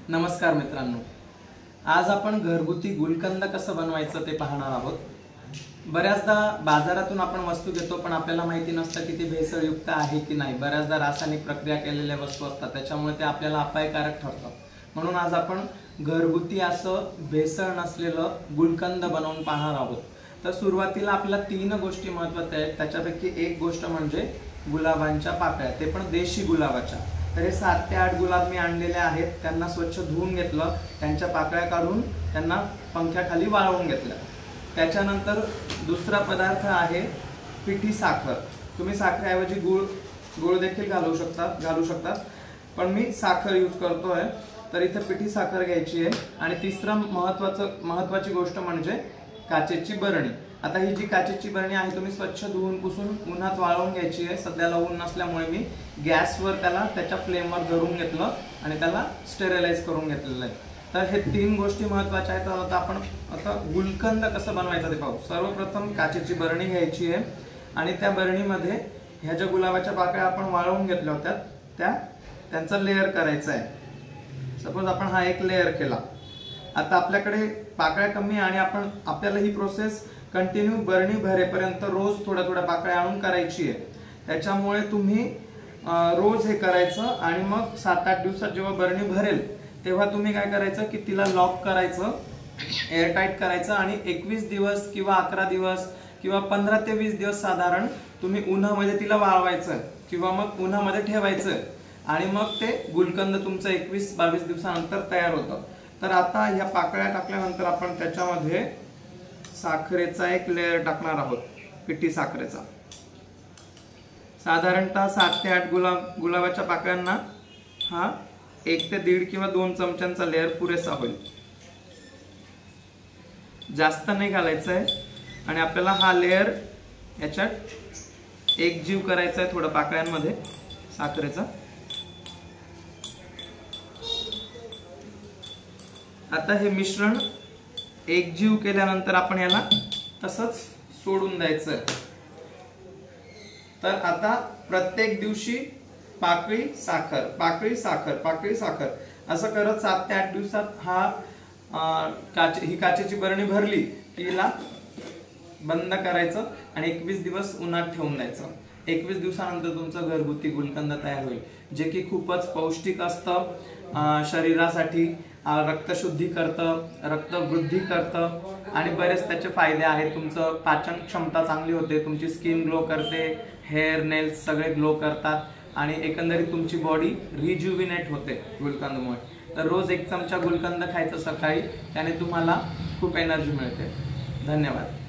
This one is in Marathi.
नमस्कार मित्रांनो, आज आपण घरगुती गुलकंद कसं बनवायचं ते पाहणार आहोत। बऱ्याचदा बाजारातून आपण वस्तू घेतो पण आपल्याला माहिती नसतं की ती भेसळयुक्त आहे की नाही। बऱ्याचदा रासायनिक प्रक्रिया केलेल्या वस्तू असतात, त्याच्यामुळे ते आपल्याला अपायकारक ठरतात। म्हणून आज आपण घरगुती असं भेसळ नसलेलं गुलकंद बनवून पाहणार आहोत। तर सुरुवातीला आपल्याला 3 गोष्टी महत्त्वाच्या आहेत। त्याच्यापैकी एक गोष्ट म्हणजे गुलाबांच्या पाकळ्या, ते पण देशी गुलाबाच्या। तर हे 7 ते 8 गुलाब मी आणलेले आहेत, त्यांना स्वच्छ धुवून घेतलं, त्यांच्या पाकळ्या काढून त्यांना पंख्याखाली वाळवून घेतलं। त्याच्यानंतर दुसरा पदार्थ आहे पिठी साखर। तुम्ही साखरेऐवजी गूळ देखील घालू शकता, पण मी साखर यूज करतोय। तर इथे पिठी साखर घ्यायची आहे। आणि तिसरा महत्त्वाची गोष्ट म्हणजे काचेची बरणी। आता ही जी काचेची बरणी आहे तुम्ही स्वच्छ धुवून पुसून उन्हात वाळवून घ्यायची आहे। सध्याला ऊन नसल्यामुळे मी गॅसवर त्याच्या फ्लेमवर धरून घेतलं आणि त्याला स्टेरिलाइज करून घेतलेलं आहे। तर हे 3 गोष्टी महत्त्वाच्या आहेत। तर आता गुलकंद कसं बनवायचं ते पाहू। सर्वप्रथम काचेची बरणी घ्यायची आहे आणि त्या बरणीमध्ये ह्या ज्या गुलाबाच्या पाकळ्या आपण वाळवून घेतल्या होत्या त्यांचा लेयर करायचा आहे। सपोज आपण हा एक लेयर केला। आता आपल्याकडे पाकळ्या कमी आणि आपल्याला ही प्रोसेस कंटिन्यू बरणी भरेपर्यंत रोज थोड्या पाकळ्या आणून करायची आहे। त्याच्यामुळे तुम्ही रोज हे करायचं आणि मग 7-8 दिवसात जेव्हा बरणी भरेल तेव्हा तुम्ही काय करायचं की तिला लॉक करायचं, एअरटाईट करायचं आणि 21 दिवस किंवा 11 दिवस किंवा 15 ते 20 दिवस साधारण तुम्ही उन्हामध्ये तिला वाळवायचं किंवा मग उन्हामध्ये ठेवायचं आणि मग ते गुलकंद तुमचं 21-22 दिवसानंतर तयार होतं। तर आता ह्या पाकळ्या टाकल्यानंतर आपण त्याच्यामध्ये साखरेचा एक लेयर टाकणार आहोत, पिठी साखरेचा। साधारणतः 7 ते 8 गुलाबाच्या पाकळ्यांना हा 1 ते 1.5 किंवा 2 चमच्यांचा लेयर पुरेसा होईल, जास्त नाही घालायचं आहे। आणि आपल्याला हा लेयर याच्यात एकजीव करायचा आहे थोडं पाकळ्यांमध्ये साखरेचा। आता हे मिश्रण एकजीव केल्यानंतर आपण याला तसंच सोडून द्यायचं। तर आता प्रत्येक दिवशी पाकळी साखर, पाकळी साखर, पाकळी साखर असं करत 7 ते 8 दिवसात ही काचेची बरणी भरली की हिला बंद करायचं आणि 21 दिवस उन्हात ठेवून द्यायचं। 21 दिवसानंतर तुमचं घरगुती गुलकंद तयार होईल, जे की खूपच पौष्टिक असतं, शरीरासाठी रक्तशुद्धी करतं, रक्तवृद्धी करतं आणि बरेच त्याचे फायदे आहेत। तुमचं पाचन क्षमता चांगली होते, तुमची स्किन ग्लो करते, हेअर नेल्स सगळे ग्लो करतात आणि एकंदरीत तुमची बॉडी रिज्युविनेट होते गुलकंदमुळे। तर रोज 1 चमचा गुलकंद खायचं सकाळी, त्याने तुम्हाला खूप एनर्जी मिळते। धन्यवाद।